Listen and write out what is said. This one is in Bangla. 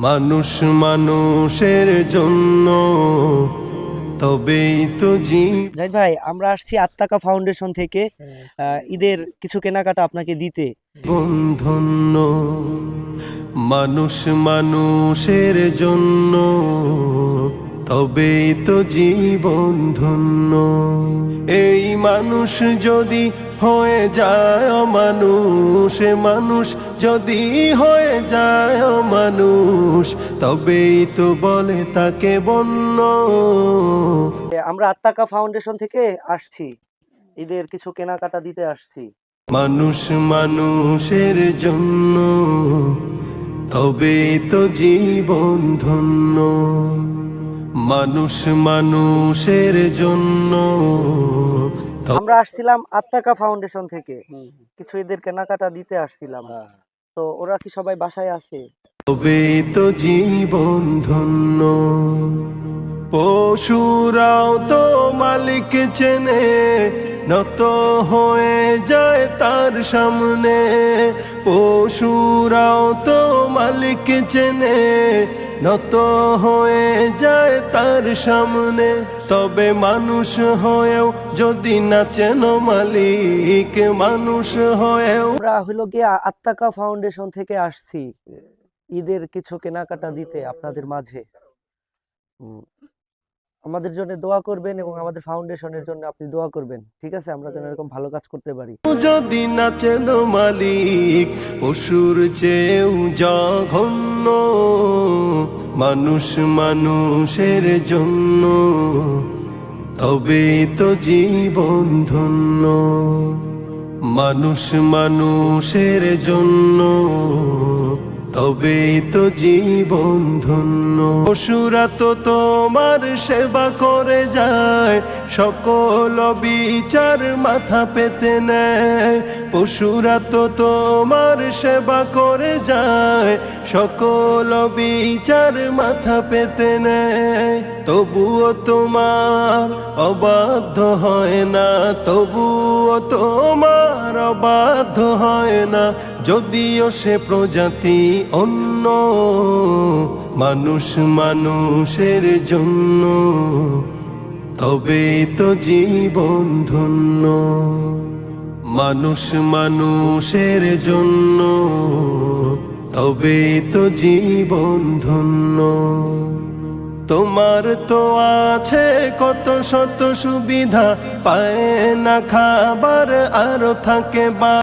মানুষ মানুষের জন্য তবেই তো জাহিদ ভাই, আমরা আসছি আত্মাকা ফাউন্ডেশন থেকে ঈদের কিছু কেনাকাটা আপনাকে দিতে। ধন্য মানুষ মানুষের জন্য তবেই তো জীবন ধন্য। এই মানুষ যদি হয়ে যায় মানুষ, মানুষ যদি হয়ে যায় মানুষ, তবেই তো বলে তাকে বন্য। আমরা আত্মাকা ফাউন্ডেশন থেকে আসছি, ঈদের কিছু কেনাকাটা দিতে আসছি। মানুষ মানুষের জন্য তবেই তো জীবন ধন্য। মানুষ মানুষের জন্য। আমরা আসছিলাম আত্মাকা ফাউন্ডেশন থেকে, কিছু ঈদের কেনাকাটা দিতে আসছিলাম। তো ওরা কি সবাই বাসায় আছে? তবেই তো জীবন ধন্য। পশুরাও তো মালিক চেনে, নত হয়ে যায় তার সামনে। পশুরাও তো মালিক চেনে, নত হয়ে যায় তার সামনে। তবে মানুষ হয়েও যদি না চেনো মালিক, মানুষ হয়েও। আমরা হইল গিয়ে আত্মাকা ফাউন্ডেশন থেকে আসছি ঈদের কিছু কেনাকাটা দিতে আপনাদের মাঝে। আমাদের জন্য দোয়া করবেন এবং আমাদের ফাউন্ডেশনের জন্য আপনি দোয়া করবেন, ঠিক আছে? আমরা যেন এরকম ভালো কাজ করতে পারি। যদি না চেনো মালিক, পশুর চেয়েও জঘন্য। মানুষ মানুষের জন্য তবেই তো জীবন ধন্য। মানুষ মানুষের জন্য তবেই তো জীবন ধন্য। পশুরা তো তোমার সেবা করে যায়, সকল বিচার মাথা পেতে নেয়। পশুরা তো তোমার সেবা করে যায়, সকল বিচার মাথা পেতে নেয়। তবুও তোমার অবাধ্য হয় না, তবুও তোমার অবাধ্য হয় না, যদিও সে প্রজাতি অন্য। মানুষ মানুষের জন্য তবেই তো জীবন ধন্য। মানুষ মানুষের জন্য তবেই তো জীবন ধন্য। তোমার তো আছে কত শত সুবিধা, পায় না খাবার আরো থাকে বা